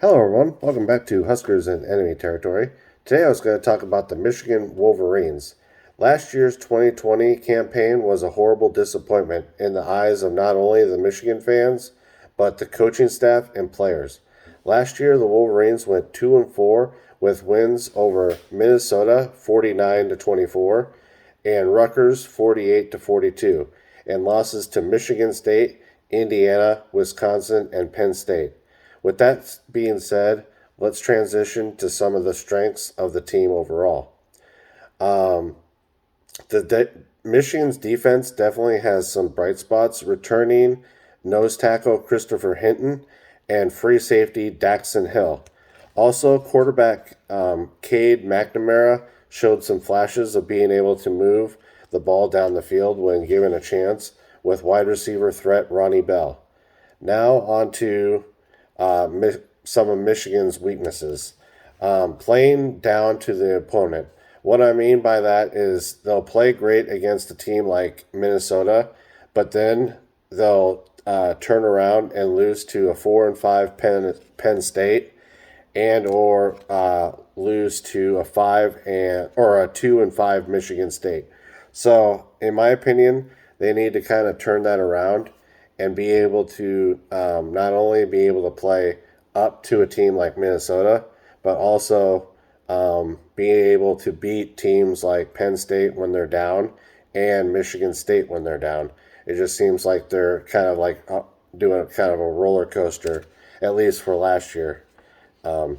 Hello, everyone. Welcome back to Huskers in Enemy Territory. Today I was going to talk about the Michigan Wolverines. Last year's 2020 campaign was a horrible disappointment in the eyes of not only the Michigan fans, but the coaching staff and players. Last year, the Wolverines went 2 and 4 with wins over Minnesota 49 to 24 and Rutgers 48 to 42, and losses to Michigan State, Indiana, Wisconsin, and Penn State. With that being said, let's transition to some of the strengths of the team overall. Um, Michigan's defense definitely has some bright spots. Returning nose tackle Christopher Hinton and free safety Daxon Hill. Also, quarterback Cade McNamara showed some flashes of being able to move the ball down the field when given a chance with wide receiver threat Ronnie Bell. Now on to some of Michigan's weaknesses. Playing down to the opponent. What I mean by that is they'll play great against a team like Minnesota, but then they'll turn around and lose to a 4-5 Penn State, and or lose to a 2-5 Michigan State. So, in my opinion, they need to kind of turn that around and be able to not only be able to play up to a team like Minnesota, but also be able to beat teams like Penn State when they're down and Michigan State when they're down. It just seems like they're kind of like doing kind of a roller coaster, at least for last year, um,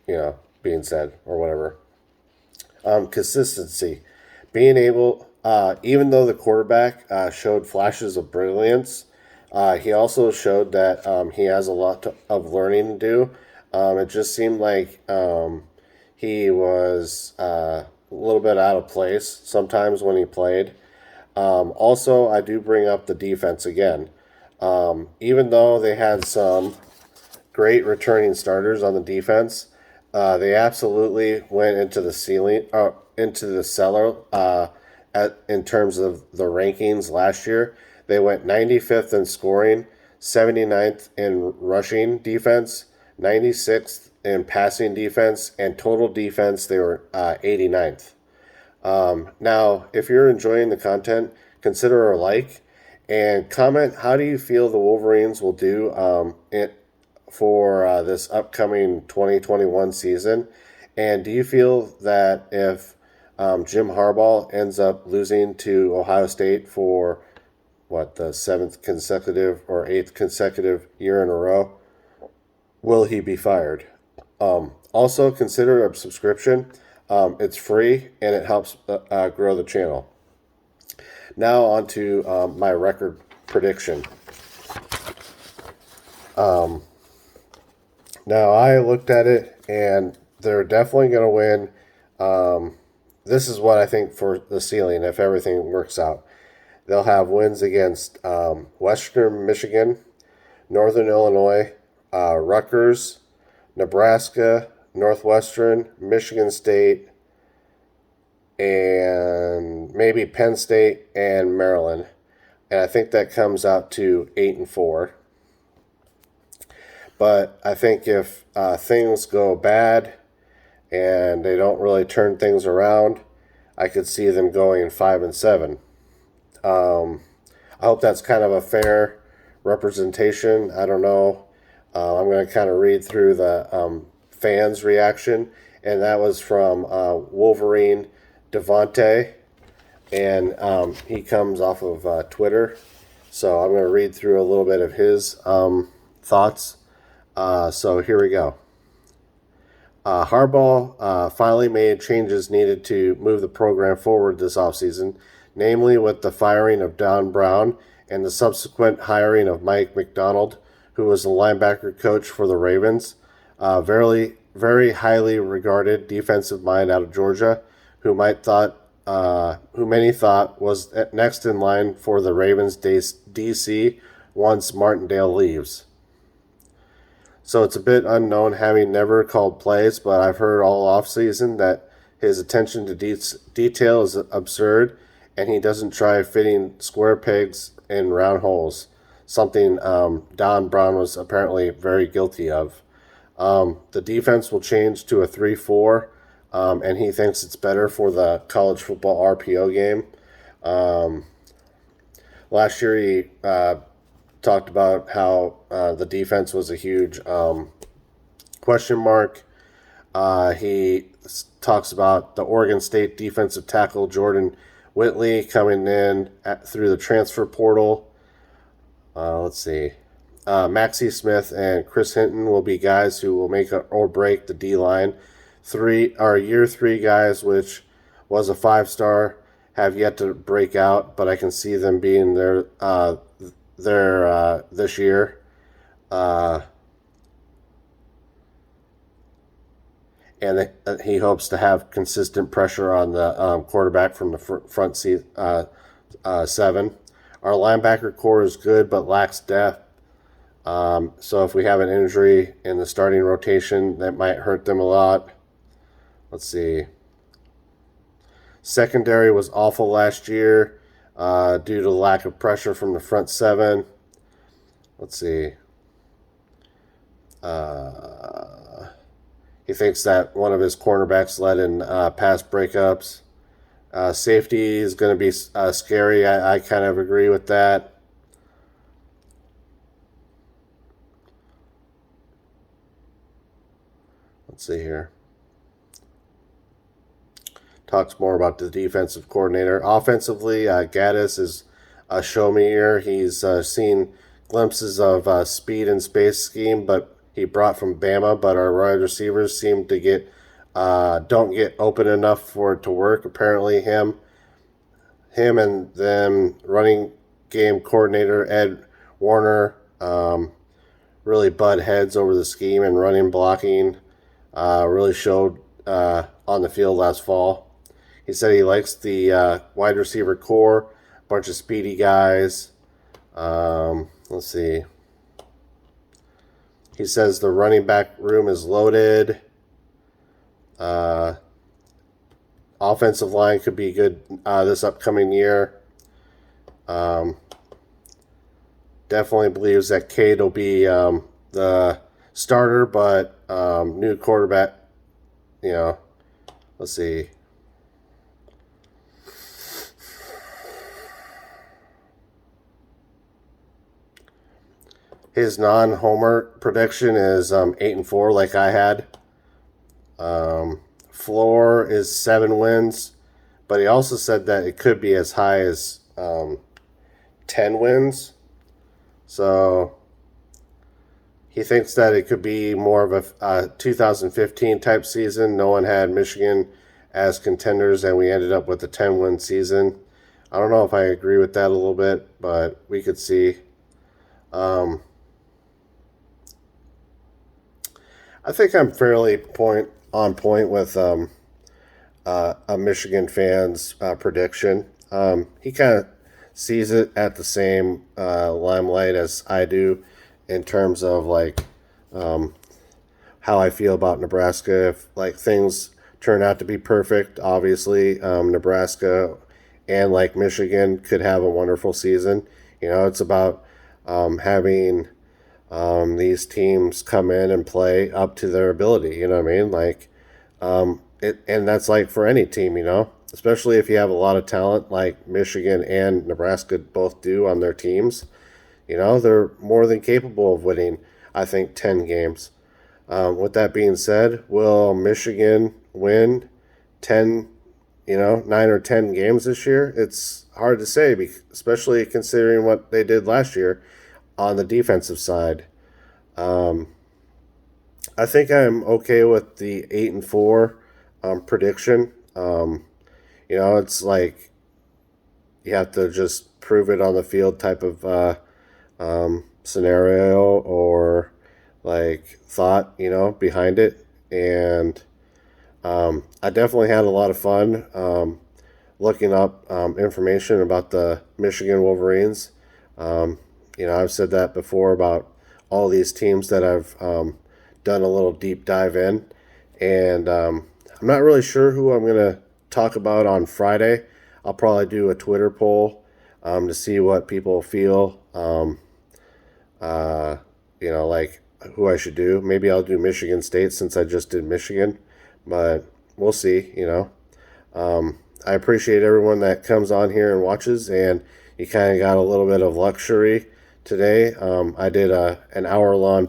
being said or whatever. Consistency. Being able, even though the quarterback showed flashes of brilliance, he also showed that he has a lot of learning to do. It just seemed like he was a little bit out of place sometimes when he played. Also, I do bring up the defense again. Even though they had some great returning starters on the defense, they absolutely went into the into the cellar in terms of the rankings last year. They went 95th in scoring, 79th in rushing defense, 96th in passing defense, and total defense, they were 89th. Now, if you're enjoying the content, consider a like and comment how do you feel the Wolverines will do for this upcoming 2021 season? And do you feel that if Jim Harbaugh ends up losing to Ohio State for the seventh consecutive or eighth consecutive year in a row, will he be fired? Also, consider a subscription. It's free and it helps grow the channel. Now, on to my record prediction. Now, I looked at it and they're definitely going to win. This is what I think for the ceiling if everything works out. They'll have wins against Western Michigan, Northern Illinois, Rutgers, Nebraska, Northwestern, Michigan State, and maybe Penn State and Maryland. And I think that comes out to 8 and 4. But I think if things go bad and they don't really turn things around, I could see them going 5 and 7. I hope that's kind of a fair representation. I don't know. I'm going to kind of read through the fans' reaction, and that was from Wolverine Devontae, and he comes off of Twitter. So I'm going to read through a little bit of his thoughts. So here we go. Harbaugh finally made changes needed to move the program forward this offseason, namely with the firing of Don Brown and the subsequent hiring of Mike McDonald, who was the linebacker coach for the Ravens, very, very highly regarded defensive mind out of Georgia, who many thought was next in line for the Ravens DC once Martindale leaves. So it's a bit unknown, having never called plays, but I've heard all offseason that his attention to detail is absurd, and he doesn't try fitting square pegs in round holes. something Don Brown was apparently very guilty of. The defense will change to a 3-4, and he thinks it's better for the college football RPO game. Um, Last year, he talked about how the defense was a huge question mark. He talks about the Oregon State defensive tackle Jordan Whitley coming in through the transfer portal. Let's see. Maxie Smith and Chris Hinton will be guys who will make or break the D line. Year three guys, which was a 5-star, have yet to break out, but I can see them being there this year. Uh, and he hopes to have consistent pressure on the quarterback from the front seat, 7. Our linebacker core is good but lacks depth. So if we have an injury in the starting rotation, that might hurt them a lot. Let's see. Secondary was awful last year due to lack of pressure from the front 7. Let's see. He thinks that one of his cornerbacks led in pass breakups. Safety is going to be scary. I kind of agree with that. Let's see here. Talks more about the defensive coordinator. Offensively, Gaddis is a show me here. He's seen glimpses of speed and space scheme, but he brought from Bama. But our wide receivers seem to don't get open enough for it to work. Apparently, him and them running game coordinator Ed Warner really butt heads over the scheme, and running blocking really showed on the field last fall. He said he likes the wide receiver core, bunch of speedy guys. Let's see. He says the running back room is loaded. Offensive line could be good this upcoming year. Definitely believes that Cade will be the starter, but new quarterback, let's see. His non-homer prediction is 8-4, like I had. Floor is 7 wins, but he also said that it could be as high as 10 wins. So he thinks that it could be more of a 2015 type season. No one had Michigan as contenders, and we ended up with a 10-win season. I don't know if I agree with that a little bit, but we could see. I think I'm fairly on point with a Michigan fan's prediction. He kind of sees it at the same limelight as I do in terms of how I feel about Nebraska. If things turn out to be perfect, obviously Nebraska and Michigan could have a wonderful season. It's about having these teams come in and play up to their ability. You know what I mean? And that's for any team. Especially if you have a lot of talent like Michigan and Nebraska both do on their teams. They're more than capable of winning, I think, 10 games. With that being said, will Michigan win 10, 9 or 10 games this year? It's hard to say, especially considering what they did last year on the defensive side. I think I'm okay with the 8-4 prediction. It's you have to just prove it on the field type of scenario or thought, behind it. And I definitely had a lot of fun looking up information about the Michigan Wolverines. I've said that before about all these teams that I've done a little deep dive in. And I'm not really sure who I'm going to talk about on Friday. I'll probably do a Twitter poll to see what people feel you know, like who I should do. Maybe I'll do Michigan State since I just did Michigan, but we'll see, you know. I appreciate everyone that comes on here and watches, and you kind of got a little bit of luxury today. I did an hour long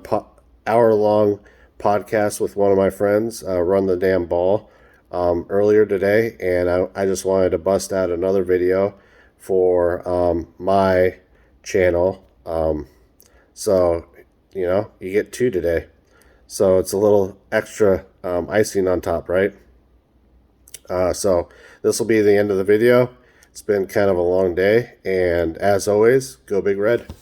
podcast with one of my friends, Run the Damn Ball, earlier today, and I just wanted to bust out another video for my channel. So, you know, you get two today. So it's a little extra icing on top, right? So this will be the end of the video. It's been kind of a long day, and as always, go Big Red.